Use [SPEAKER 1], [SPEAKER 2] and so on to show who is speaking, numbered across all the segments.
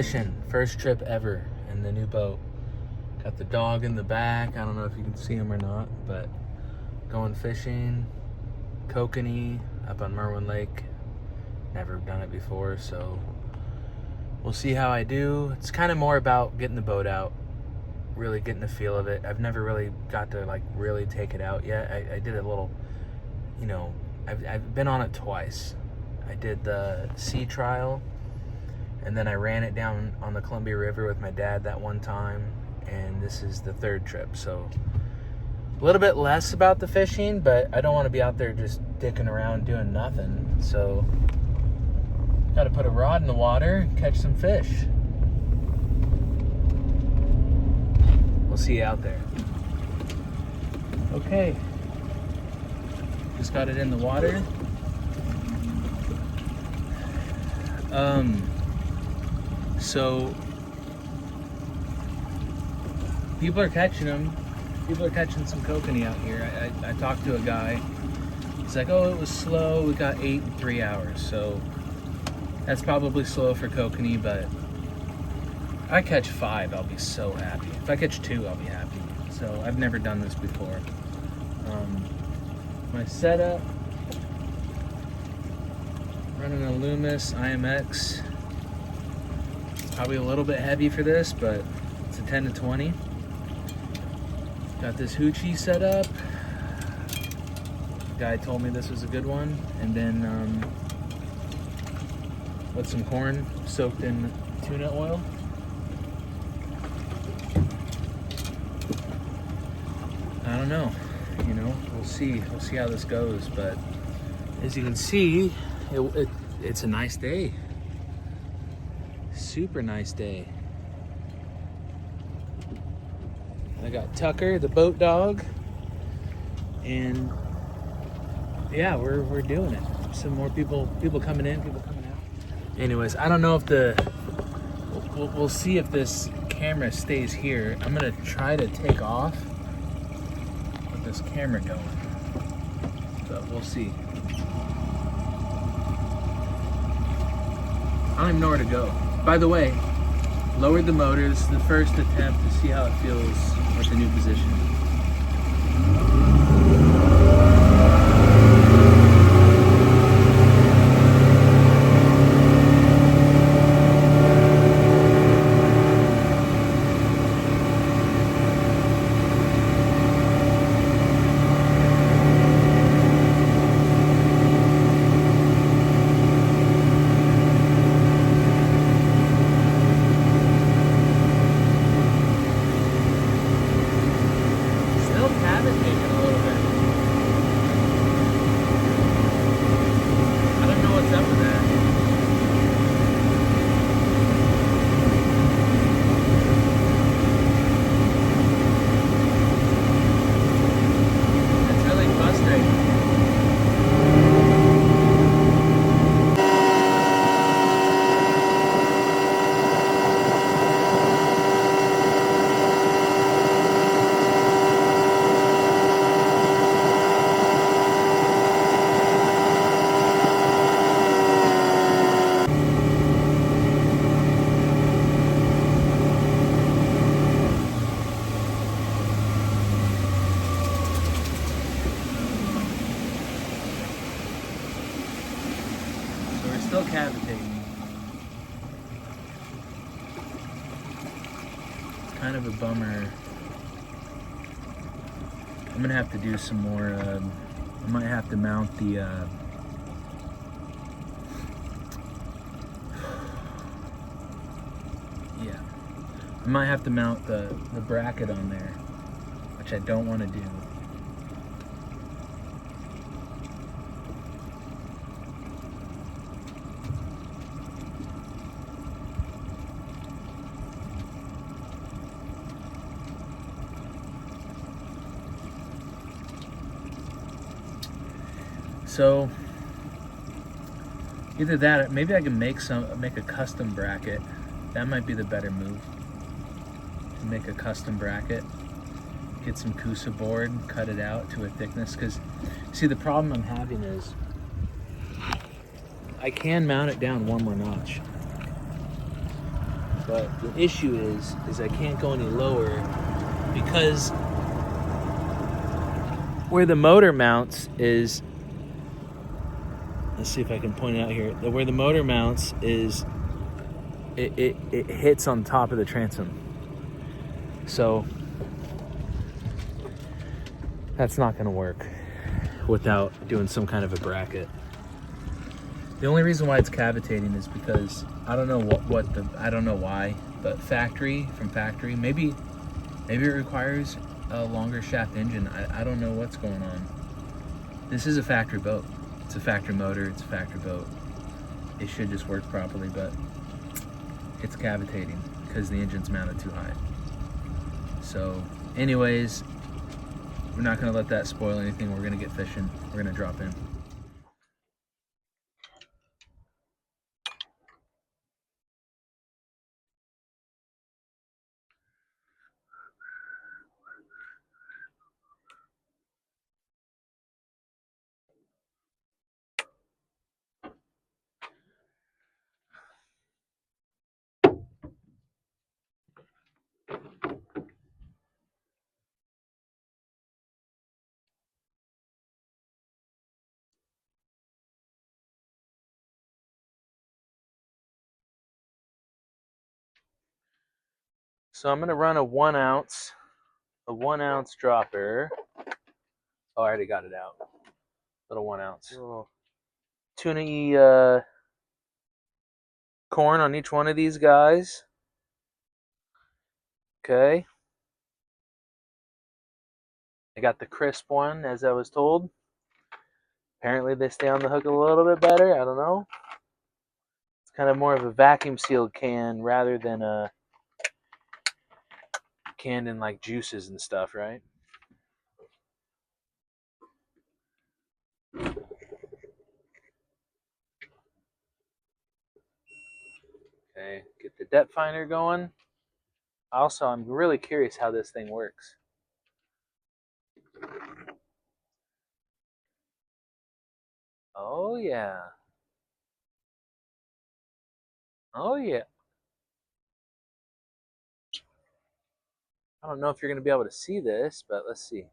[SPEAKER 1] fishing. First trip ever in the new boat. Got the dog in the back. I don't know if you can see him or not, but going fishing. Kokanee up on Merwin Lake. Never done it before, so we'll see how I do. It's kind of more about getting the boat out, really getting the feel of it. I've never really got to like really take it out yet. I did a little, you know, I've been on it twice. I did the sea trial, and then I ran it down on the Columbia River with my dad that one time, and this is the third trip. So a little bit less about the fishing, but I don't want to be out there just dicking around doing nothing. So got to put a rod in the water and catch some fish. We'll see you out there. Okay. Just got it in the water. So people are catching them. People are catching some kokanee out here. I talked to a guy. He's like, oh, it was slow. We got 8 in 3 hours. So that's probably slow for kokanee, but if I catch 5, I'll be so happy. If I catch 2, I'll be happy. So I've never done this before. My setup, running a Loomis IMX. It's probably a little bit heavy for this, but it's a 10 to 20. Got this Hoochie set up. Guy told me this was a good one. And then with some corn soaked in tuna oil. I don't know, you know, we'll see how this goes, but as you can see, it's a nice day. Super nice day. I got Tucker, the boat dog, and yeah, we're doing it. Some more people coming in, people coming out. Anyways, I don't know if we'll see if this camera stays here. I'm gonna try to take off with this camera going, but we'll see. I don't even know where to go. By the way, lowered the motor. This is the first attempt to see how it feels with the new position. Still cavitating. It's kind of a bummer. I'm gonna have to do some more. I might have to mount the. Yeah, I might have to mount the bracket on there, which I don't want to do. So either that, or maybe I can make a custom bracket. That might be the better move. To make a custom bracket, get some Coosa board, cut it out to a thickness. Because see, the problem I'm having is I can mount it down one more notch. But the issue is I can't go any lower because where the motor mounts is, let's see if I can point it out here. Where the motor mounts is, it hits on top of the transom. So that's not gonna work without doing some kind of a bracket. The only reason why it's cavitating is because I don't know I don't know why, but from factory, maybe it requires a longer shaft engine. I don't know what's going on. This is a factory boat. It's a factory motor, it's a factory boat. It should just work properly, but it's cavitating because the engine's mounted too high. So anyways, we're not gonna let that spoil anything. We're gonna get fishing. We're gonna drop in. So I'm gonna run a 1 ounce dropper. Oh, I already got it out. Little 1 ounce. Little tuna corn on each one of these guys. Okay. I got the crisp one, as I was told. Apparently they stay on the hook a little bit better. I don't know. It's kind of more of a vacuum sealed can rather than a canned in like juices and stuff, right? Okay, get the depth finder going. Also, I'm really curious how this thing works. Oh yeah. Oh yeah. I don't know if you're going to be able to see this, but let's see.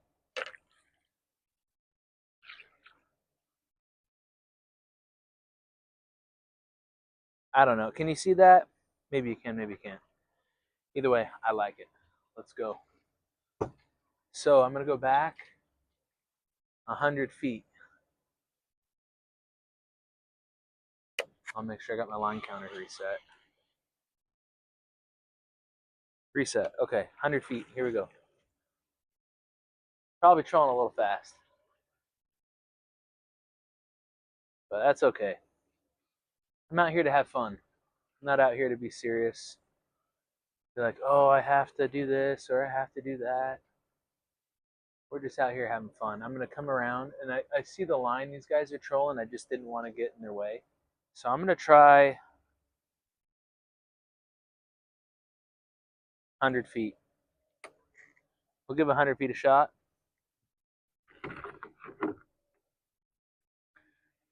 [SPEAKER 1] I don't know. Can you see that? Maybe you can, maybe you can't. Either way, I like it. Let's go. So I'm going to go back 100 feet. I'll make sure I got my line counter reset. Reset. Okay, 100 feet. Here we go. Probably trolling a little fast. But that's okay. I'm out here to have fun. I'm not out here to be serious. Be like, oh, I have to do this or I have to do that. We're just out here having fun. I'm going to come around, and I see the line these guys are trolling. I just didn't want to get in their way. So I'm going to try 100 feet. We'll give 100 feet a shot.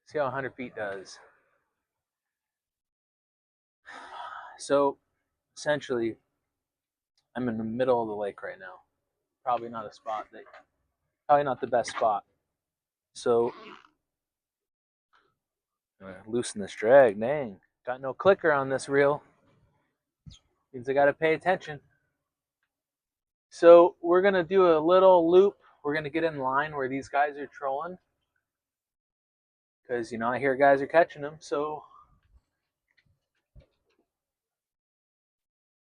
[SPEAKER 1] See how 100 feet does. So essentially, I'm in the middle of the lake right now. Probably not the best spot. So I'm gonna loosen this drag. Dang, got no clicker on this reel. Means I gotta pay attention. So we're gonna do a little loop. We're gonna get in line where these guys are trolling, because I hear guys are catching them. So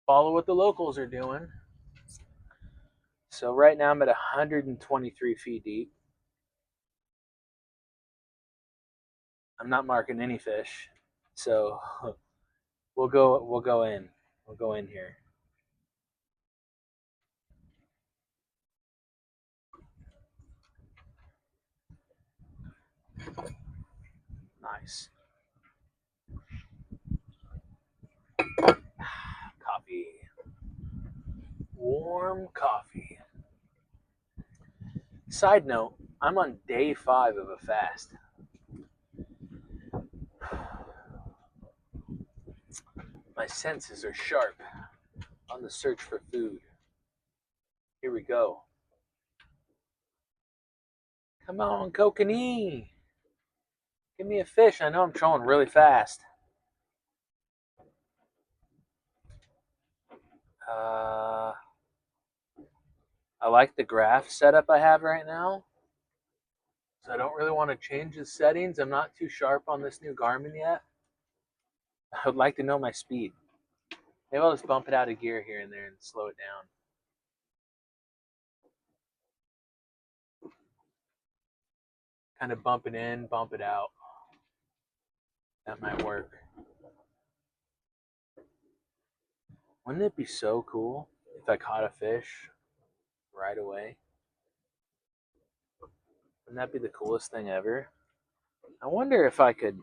[SPEAKER 1] follow what the locals are doing. So right now I'm at 123 feet deep. I'm not marking any fish, so we'll go in. We'll go in here. Nice. Coffee. Warm coffee. Side note, I'm on day 5 of a fast. My senses are sharp. on the search for food. Here we go. Come on, Kokanee. Give me a fish. I know I'm trolling really fast. I like the graph setup I have right now. So I don't really want to change the settings. I'm not too sharp on this new Garmin yet. I would like to know my speed. Maybe I'll just bump it out of gear here and there and slow it down. Kind of bump it in, bump it out. That might work. Wouldn't it be so cool if I caught a fish right away? Wouldn't that be the coolest thing ever? I wonder if I could.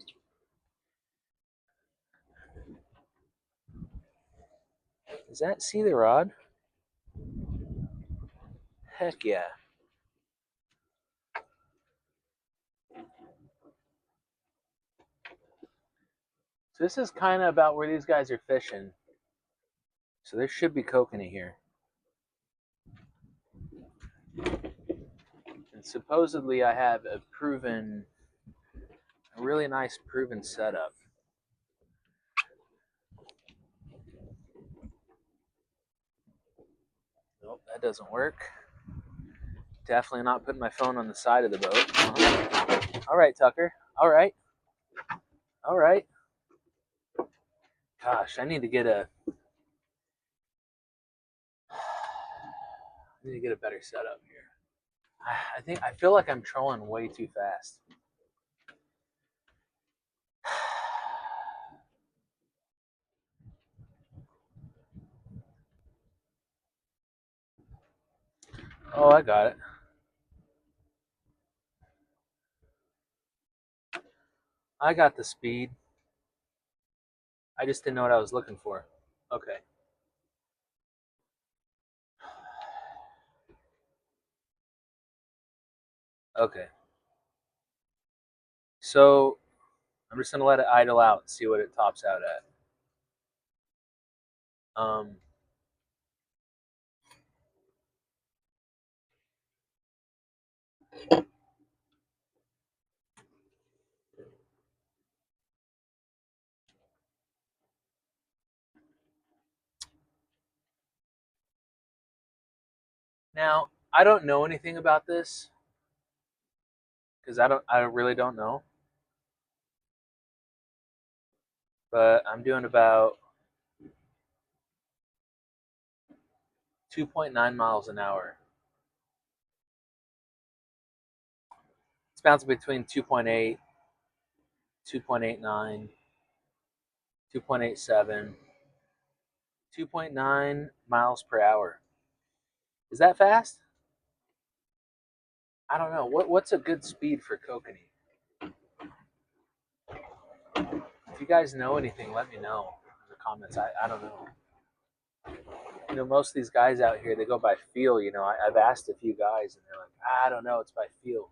[SPEAKER 1] Does that see the rod? Heck yeah. So this is kind of about where these guys are fishing. So there should be kokanee here. And supposedly I have a really nice proven setup. Nope, that doesn't work. Definitely not putting my phone on the side of the boat. All right, Tucker. All right. All right. Gosh, I need to get a better setup here. I feel like I'm trolling way too fast. Oh, I got it. I got the speed. I just didn't know what I was looking for. Okay. Okay. So I'm just gonna let it idle out and see what it tops out at. Now I don't know anything about this because I really don't know. But I'm doing about 2.9 miles an hour. It's bouncing between 2.8, 2.89, 2.87, 2.9 miles per hour. Is that fast? I don't know. What's a good speed for kokanee? If you guys know anything, let me know in the comments. I don't know. You know, most of these guys out here, they go by feel. You know, I've asked a few guys, and they're like, I don't know, it's by feel.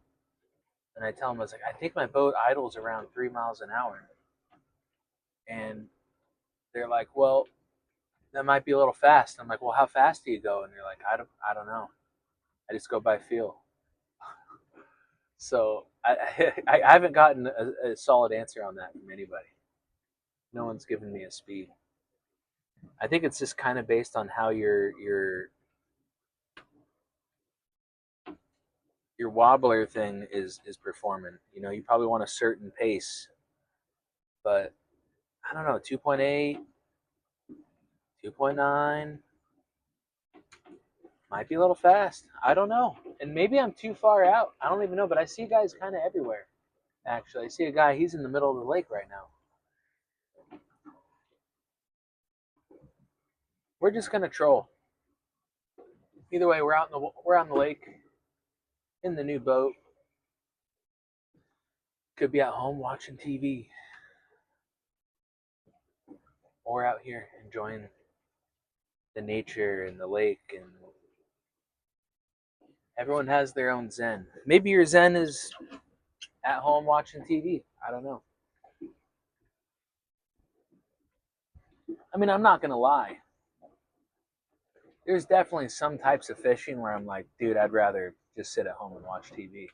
[SPEAKER 1] And I tell them, I was like, I think my boat idles around 3 miles an hour. And they're like, well, that might be a little fast. I'm like, well, how fast do you go? And they're like, I don't know. I just go by feel. So I haven't gotten a solid answer on that from anybody. No one's given me a speed. I think it's just kind of based on how your wobbler thing is performing. You know, you probably want a certain pace, but I don't know, 2.8, 2.9 might be a little fast. I don't know. And maybe I'm too far out. I don't even know, but I see guys kind of everywhere. Actually, I see a guy, he's in the middle of the lake right now. We're just going to troll. Either way, we're on the lake in the new boat. Could be at home watching TV or out here enjoying the nature and the lake, and everyone has their own zen. Maybe your zen is at home watching TV. I don't know. I mean, I'm not going to lie. there's definitely some types of fishing where I'm like, dude, I'd rather just sit at home and watch TV.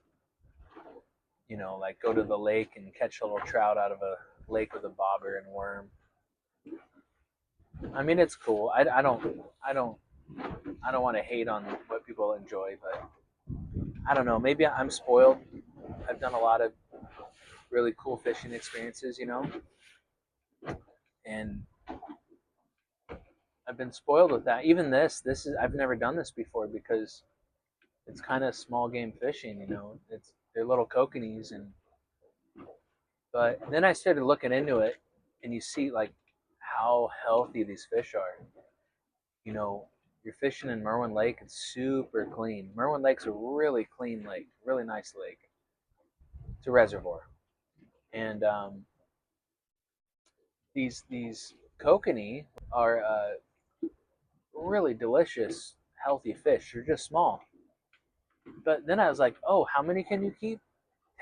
[SPEAKER 1] You know, like go to the lake and catch a little trout out of a lake with a bobber and worm. I mean, it's cool. I don't want to hate on what people enjoy, but I don't know. Maybe I'm spoiled. I've done a lot of really cool fishing experiences, you know, and I've been spoiled with that. Even this is I've never done this before because it's kind of small game fishing, you know. It's they're little kokanees, and but then I started looking into it, and you see like how healthy these fish are. You know, you're fishing in Merwin Lake. It's super clean. Merwin Lake's a really clean lake, really nice lake. It's a reservoir, and these kokanee are really delicious, healthy fish. They're just small. But then I was like, oh, how many can you keep?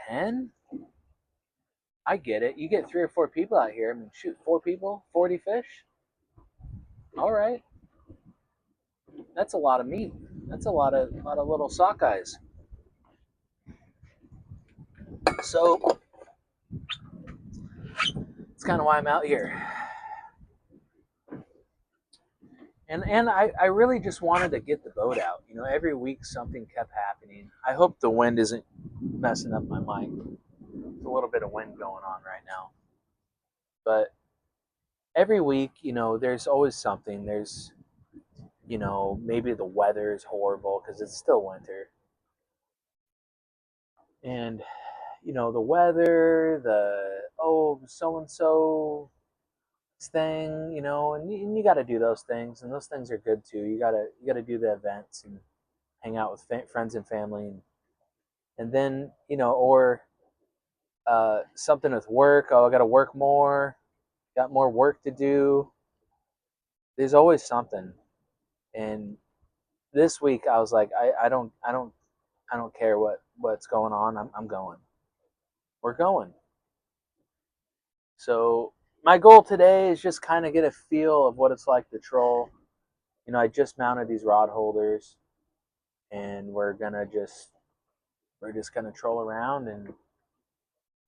[SPEAKER 1] 10? I get it. You get 3 or 4 people out here. I mean, shoot, 4 people, 40 fish. All right, that's a lot of meat. That's a lot of little sockeyes. So it's kind of why I'm out here. And I really just wanted to get the boat out. You know, every week something kept happening. I hope the wind isn't messing up my mic. There's a little bit of wind going on right now. But every week, you know, there's always something. There's, you know, maybe the weather is horrible because it's still winter. And, you know, the weather, oh, so and so thing, you know, and you got to do those things. And those things are good too. You got to do the events and hang out with friends and family. And then, you know, or something with work. Oh, I got to work more, got more work to do. There's always something. And this week I was like, I don't care what's going on. I'm going. We're going. So my goal today is just kind of get a feel of what it's like to troll. You know, I just mounted these rod holders, and we're just gonna troll around, and if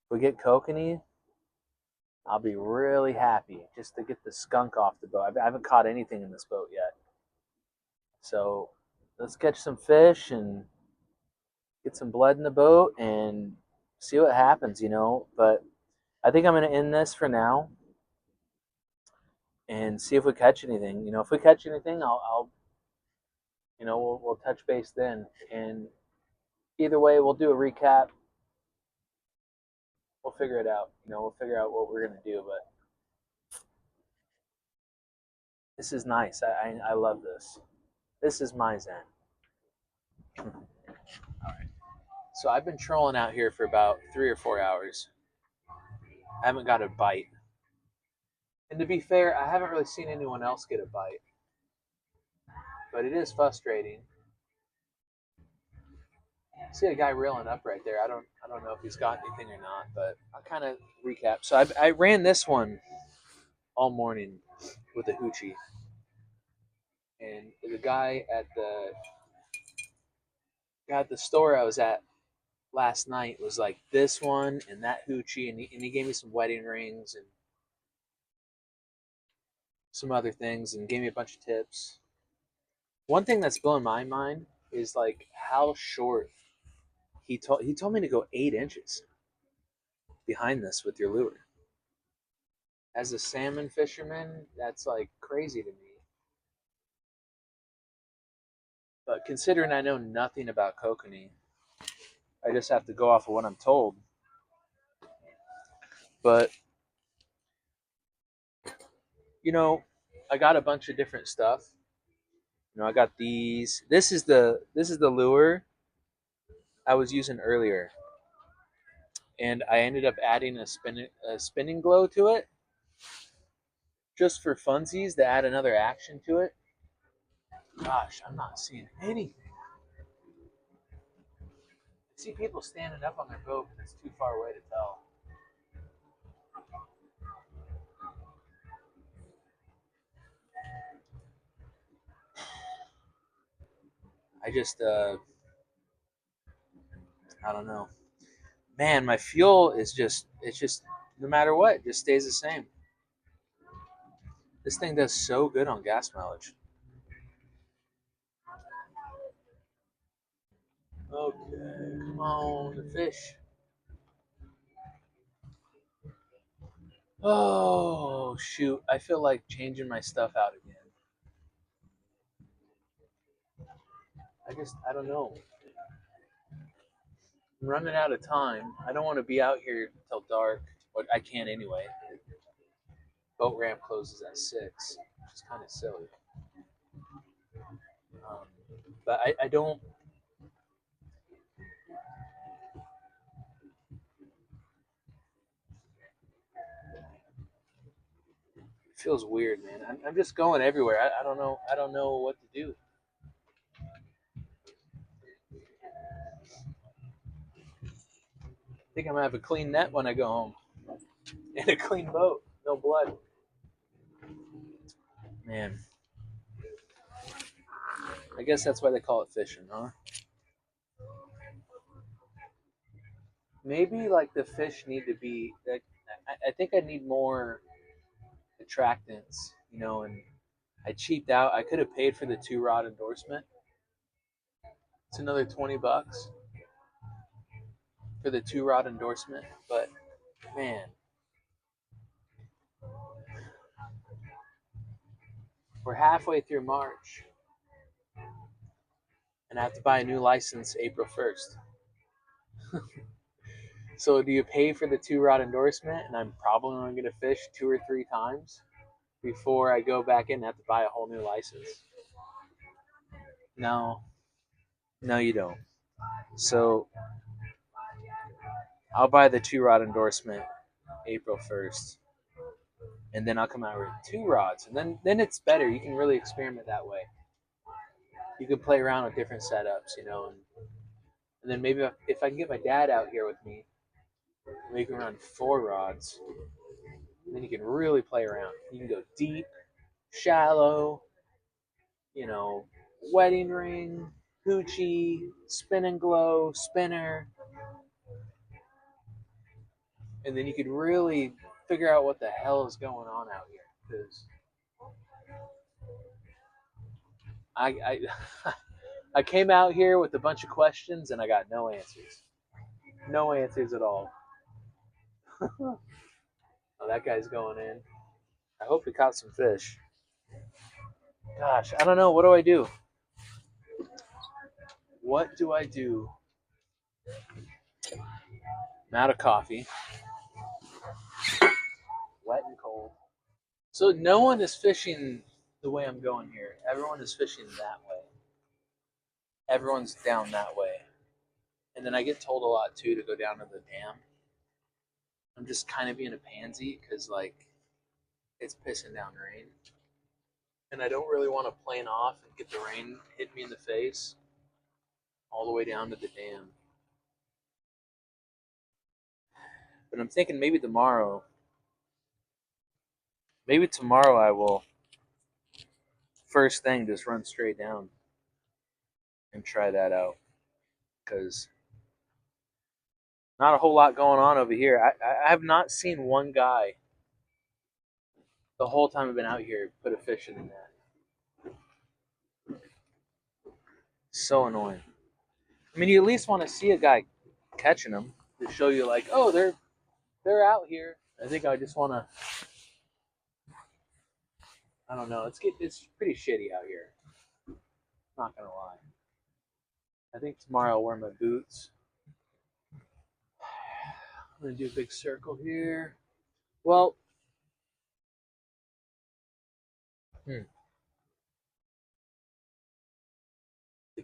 [SPEAKER 1] we get kokanee, I'll be really happy just to get the skunk off the boat. I haven't caught anything in this boat yet, so let's catch some fish and get some blood in the boat and see what happens. You know, but I think I'm gonna end this for now and see if we catch anything. You know, if we catch anything, I'll you know, we'll touch base then. And either way, we'll do a recap. We'll figure it out. You know, we'll figure out what we're gonna do. But this is nice. I love this. This is my zen. All right. So I've been trolling out here for about 3 or 4 hours. I haven't got a bite. And to be fair, I haven't really seen anyone else get a bite. But it is frustrating. I see a guy reeling up right there. I don't know if he's got anything or not, but I'll kind of recap. So I ran this one all morning with a hoochie, and the guy at the store I was at last night was like this one and that hoochie, and he gave me some wedding rings and some other things, and gave me a bunch of tips. One thing that's blowing my mind is like how short he told me to go 8 inches behind this with your lure. As a salmon fisherman, that's like crazy to me. But considering I know nothing about kokanee, I just have to go off of what I'm told. But you know, I got a bunch of different stuff. You know, I got these. This is the lure I was using earlier, and I ended up adding a spinning glow to it, just for funsies to add another action to it. Gosh, I'm not seeing anything. I see people standing up on their boat, but it's too far away to tell. I just, I don't know. Man, my fuel is it's just, no matter what, it just stays the same. This thing does so good on gas mileage. Okay, come on, the fish. Oh, shoot. I feel like changing my stuff out again. I don't know. I'm running out of time. I don't want to be out here till dark. But I can't anyway. Boat ramp closes at 6, which is kind of silly. Um, but I don't. It feels weird, man. I'm just going everywhere. I don't know. I don't know what to do. I think I'm gonna have a clean net when I go home, and a clean boat, no blood. Man, I guess that's why they call it fishing, huh? Maybe like the fish need to be. Like, I think I need more attractants, and I cheaped out. I could have paid for the 2 rod endorsement. It's another $20 for the 2 rod endorsement, but man, we're halfway through March, and I have to buy a new license April 1st. So do you pay for the 2 rod endorsement, and I'm probably only going to fish 2 or 3 times before I go back in and have to buy a whole new license? No, no, you don't. So I'll buy the 2 rod endorsement April 1st, and then I'll come out with 2 rods, and then it's better. You can really experiment that way. You can play around with different setups, and then maybe if I can get my dad out here with me, we can run 4 rods. And then you can really play around. You can go deep, shallow, you know, wedding ring, hoochie, spin and glow, spinner, and then you could really figure out what the hell is going on out here. Because I I came out here with a bunch of questions and I got no answers. No answers at all. Oh, that guy's going in. I hope he caught some fish. Gosh, I don't know. What do I do? What do I do? I'm out of coffee. Wet and cold. So no one is fishing the way I'm going here. Everyone is fishing that way. Everyone's down that way. And then I get told a lot too to go down to the dam. I'm just kind of being a pansy because like it's pissing down rain. And I don't really want to plane off and get the rain hit me in the face all the way down to the dam. But I'm thinking maybe tomorrow I will first thing just run straight down and try that out because not a whole lot going on over here. I have not seen one guy the whole time I've been out here put a fish in the net. So annoying. I mean, you at least want to see a guy catching them to show you, like, oh, they're out here. I think I just want to. I don't know. It's pretty shitty out here. Not gonna lie. I think tomorrow I'll wear my boots. I'm gonna do a big circle here. Well, to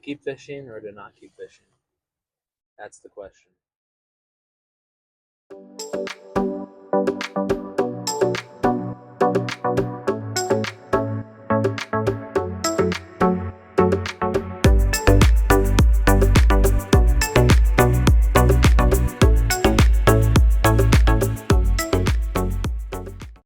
[SPEAKER 1] keep fishing or to not keep fishing? That's the question.